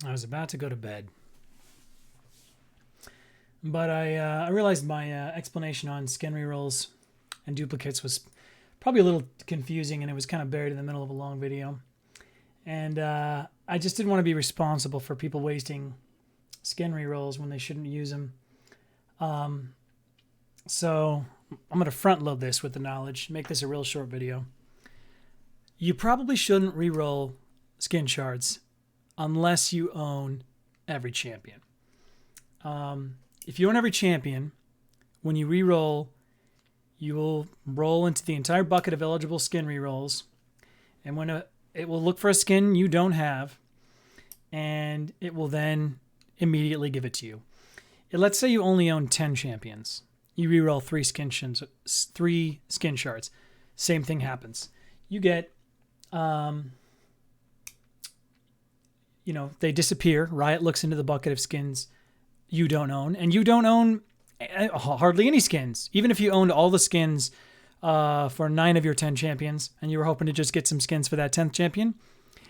I was about to go to bed, but I realized my explanation on skin rerolls and duplicates was probably a little confusing, and it was kind of buried in the middle of a long video. And I just didn't want to be responsible for people wasting skin rerolls when they shouldn't use them. So I'm going to front load this with the knowledge, make this a real short video. You probably shouldn't reroll skin shards unless you own every champion. If you own every champion, when you reroll, you will roll into the entire bucket of eligible skin rerolls, and it will look for a skin you don't have, and it will then immediately give it to you. Let's say you only own 10 champions. You reroll three skin shards. Same thing happens. You get, they disappear. Riot looks into the bucket of skins you don't own, and you don't own hardly any skins. Even if you owned all the skins for 9 of your 10 champions, and you were hoping to just get some skins for that 10th champion,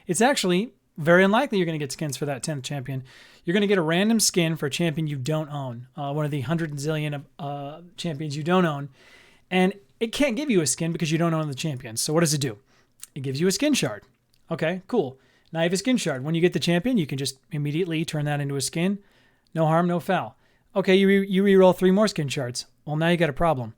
it's actually very unlikely you're going to get skins for that 10th champion. You're going to get a random skin for a champion you don't own, one of the 100 zillion of champions you don't own, and it can't give you a skin because you don't own the champions. So what does it do? It gives you a skin shard. Okay, cool. Now you have a skin shard. When you get the champion, you can just immediately turn that into a skin. No harm, no foul. Okay, you re-roll 3 more skin shards. Well, now you got a problem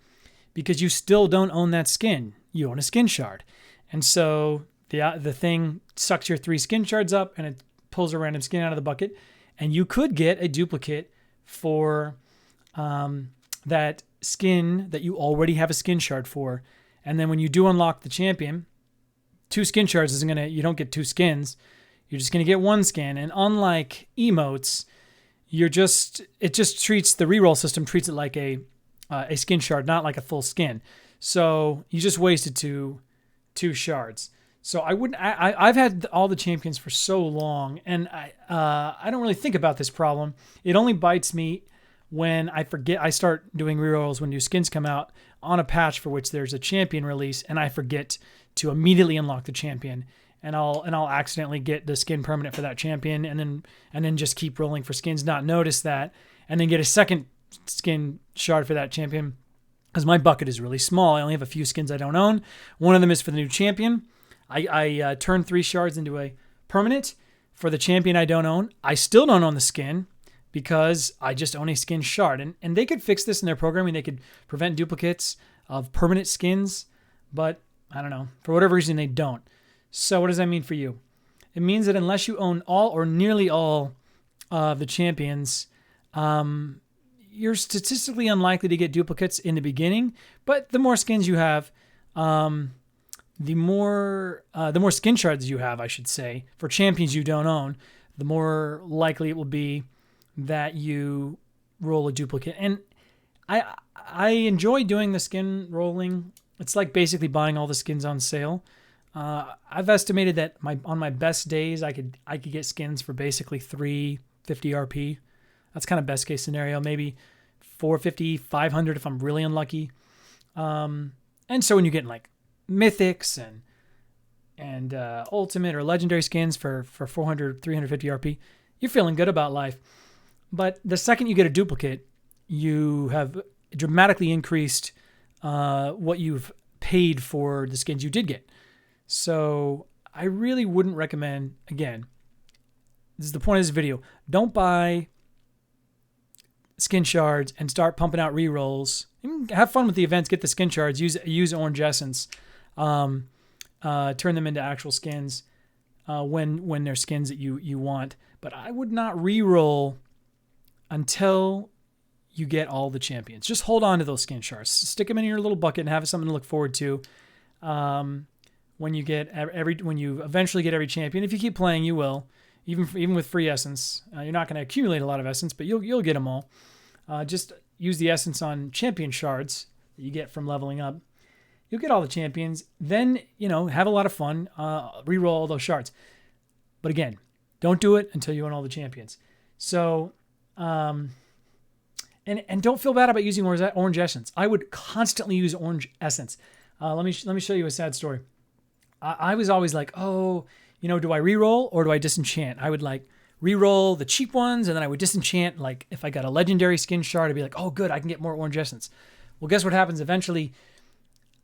because you still don't own that skin. You own a skin shard. And so the thing sucks your 3 skin shards up and it pulls a random skin out of the bucket. And you could get a duplicate for that skin that you already have a skin shard for. And then when you do unlock the champion, 2 skin shards you don't get 2 skins. You're just going to get 1 skin. And unlike emotes, it just treats the reroll system treats it like a skin shard, not like a full skin. So you just wasted two shards. So I've had all the champions for so long, and I don't really think about this problem. It only bites me when I forget. I start doing rerolls when new skins come out on a patch for which there's a champion release, and I forget to immediately unlock the champion. And I'll accidentally get the skin permanent for that champion, and then just keep rolling for skins, not notice that, and then get a second skin shard for that champion because my bucket is really small. I only have a few skins I don't own. One of them is for the new champion. I turn 3 shards into a permanent for the champion I don't own. I still don't own the skin because I just own a skin shard, and they could fix this in their programming. They could prevent duplicates of permanent skins, but I don't know, for whatever reason they don't. So what does that mean for you? It means that unless you own all or nearly all of the champions, you're statistically unlikely to get duplicates in the beginning. But the more skins you have, the more skin shards you have, I should say, for champions you don't own, the more likely it will be that you roll a duplicate. And I enjoy doing the skin rolling. It's like basically buying all the skins on sale. I've estimated that on my best days, I could get skins for basically 350 RP. That's kind of best case scenario. Maybe 450, 500 if I'm really unlucky. And so when you get like mythics and ultimate or legendary skins for 400, 350 RP, you're feeling good about life. But the second you get a duplicate, you have dramatically increased what you've paid for the skins you did get. So I really wouldn't recommend, again, this is the point of this video, don't buy skin shards and start pumping out rerolls. Have fun with the events, get the skin shards, use orange essence, turn them into actual skins when they're skins that you want. But I would not reroll until you get all the champions. Just hold on to those skin shards. Stick them in your little bucket and have something to look forward to. When you eventually get every champion, if you keep playing, you will. Even with free essence, you're not going to accumulate a lot of essence, but you'll get them all. Just use the essence on champion shards that you get from leveling up. You'll get all the champions. Then have a lot of fun. Reroll all those shards. But again, don't do it until you own all the champions. So, and don't feel bad about using orange essence. I would constantly use orange essence. Let me show you a sad story. I was always like, do I reroll or do I disenchant? I would like re-roll the cheap ones, and then I would disenchant. Like if I got a legendary skin shard, I'd be like, oh good, I can get more orange essence. Well, guess what happens eventually?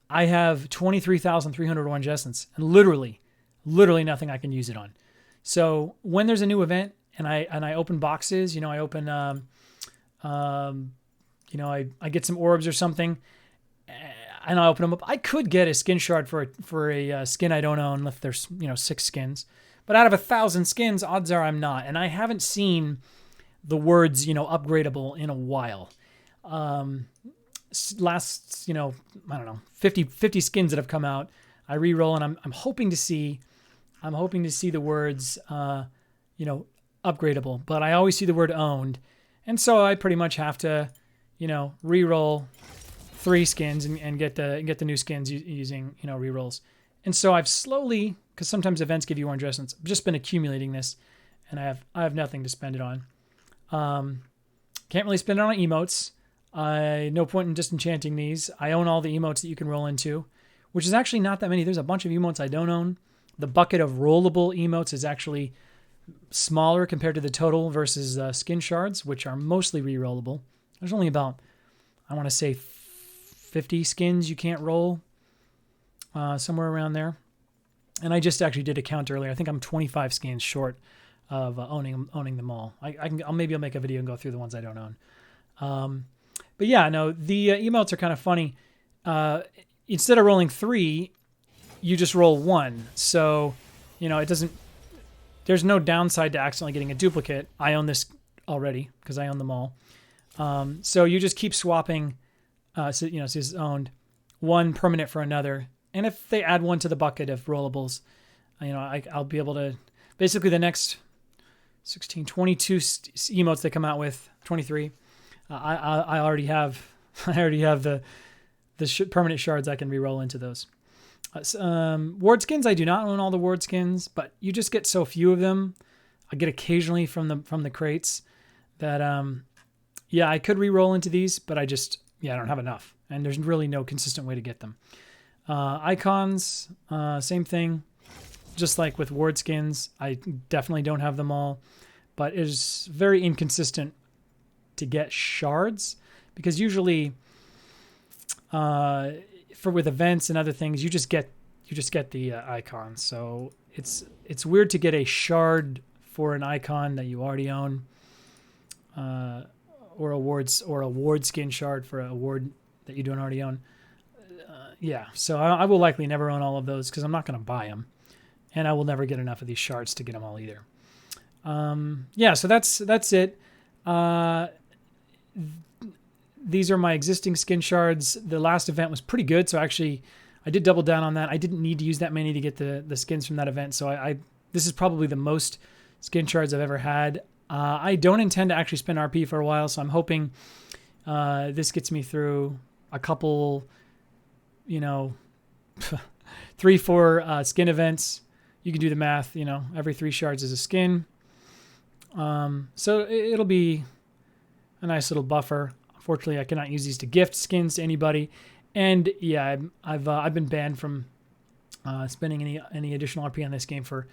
I have 23,300 orange essence, and literally nothing I can use it on. So when there's a new event and I open boxes, I open I get some orbs or something, and I open them up. I could get a skin shard for a skin I don't own if there's 6 skins, but out of 1,000 skins, odds are I'm not. And I haven't seen the words upgradable in a while. Last I don't know 50 skins that have come out, I re-roll, and I'm hoping to see the words upgradable, but I always see the word owned, and so I pretty much have to re-roll 3 skins and get the new skins using re-rolls. And so I've slowly, because sometimes events give you orange essence, I've just been accumulating this, and I have nothing to spend it on. Can't really spend it on emotes. No point in disenchanting these. I own all the emotes that you can roll into, which is actually not that many. There's a bunch of emotes I don't own. The bucket of rollable emotes is actually smaller compared to the total versus skin shards, which are mostly re-rollable. There's only about, I want to say, 50 skins you can't roll, somewhere around there. And I just actually did a count earlier. I think I'm 25 skins short of owning them all. Maybe I'll make a video and go through the ones I don't own. But yeah, no, the emotes are kind of funny. Instead of rolling 3, you just roll 1. So, it doesn't. There's no downside to accidentally getting a duplicate. I own this already because I own them all. So you just keep swapping. So it's owned one permanent for another. And if they add one to the bucket of rollables, I'll be able to basically the next 16, 22 emotes they come out with, 23. I already have the permanent shards I can re-roll into those. Ward skins, I do not own all the ward skins, but you just get so few of them. I get occasionally from the crates that I could re-roll into these, but I don't have enough, and there's really no consistent way to get them. Icons, same thing. Just like with ward skins, I definitely don't have them all, but it is very inconsistent to get shards, because usually with events and other things, you just get the icon. So it's weird to get a shard for an icon that you already own, or a ward skin shard for a ward that you don't already own. So I will likely never own all of those because I'm not going to buy them, and I will never get enough of these shards to get them all either. So that's it. These are my existing skin shards. The last event was pretty good, so actually I did double down on that. I didn't need to use that many to get the skins from that event, so this is probably the most skin shards I've ever had. I don't intend to actually spend RP for a while, so I'm hoping this gets me through a couple, 3-4 skin events. You can do the math, every 3 shards is a skin. So it'll be a nice little buffer. Unfortunately, I cannot use these to gift skins to anybody. And yeah, I've been banned from spending any additional RP on this game for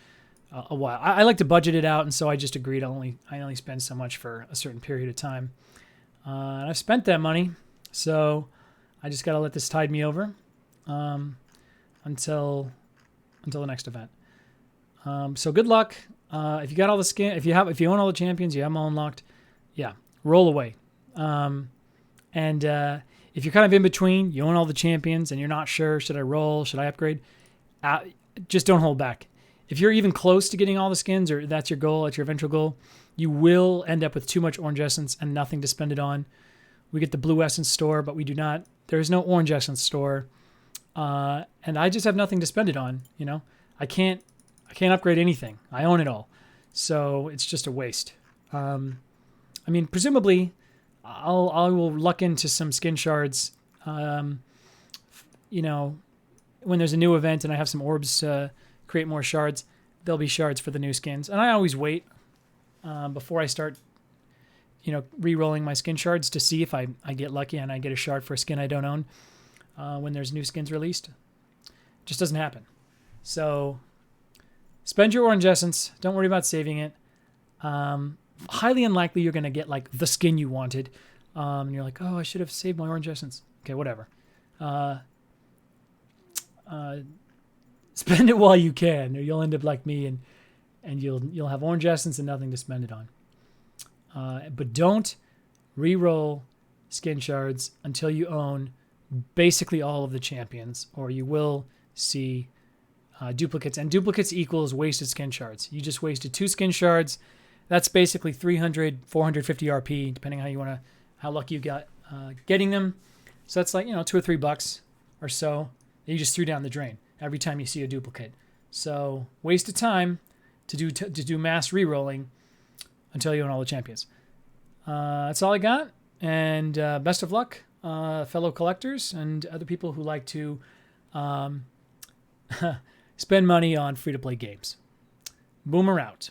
a while. I like to budget it out, and so I just agreed I only spend so much for a certain period of time. And I've spent that money, so I just got to let this tide me over until the next event. So good luck. If you got all the skin, if you own all the champions, you have them all unlocked. Yeah, roll away. And if you're kind of in between, you own all the champions and you're not sure, should I roll, should I upgrade? Just don't hold back. If you're even close to getting all the skins, or that's your goal, that's your eventual goal, you will end up with too much orange essence and nothing to spend it on. We get the blue essence store, but we do not. There is no orange essence store, and I just have nothing to spend it on. I can't upgrade anything. I own it all, so it's just a waste. Presumably, I will luck into some skin shards. When there's a new event and I have some orbs to create more shards, there'll be shards for the new skins. And I always wait before I start, re-rolling my skin shards to see if I get lucky and I get a shard for a skin I don't own when there's new skins released. It just doesn't happen. So spend your orange essence. Don't worry about saving it. Highly unlikely you're going to get like the skin you wanted. And you're like, oh, I should have saved my orange essence. Okay, whatever. Spend it while you can, or you'll end up like me and you'll have orange essence and nothing to spend it on. But don't re-roll skin shards until you own basically all of the champions, or you will see duplicates. And duplicates equals wasted skin shards. You just wasted 2 skin shards. That's basically 300, 450 RP, depending how lucky you got getting them. So that's like, $2 or $3 or so that you just threw down the drain every time you see a duplicate. So waste of time to do mass re-rolling until you own all the champions. That's all I got. And best of luck, fellow collectors and other people who like to spend money on free-to-play games. Boomer out.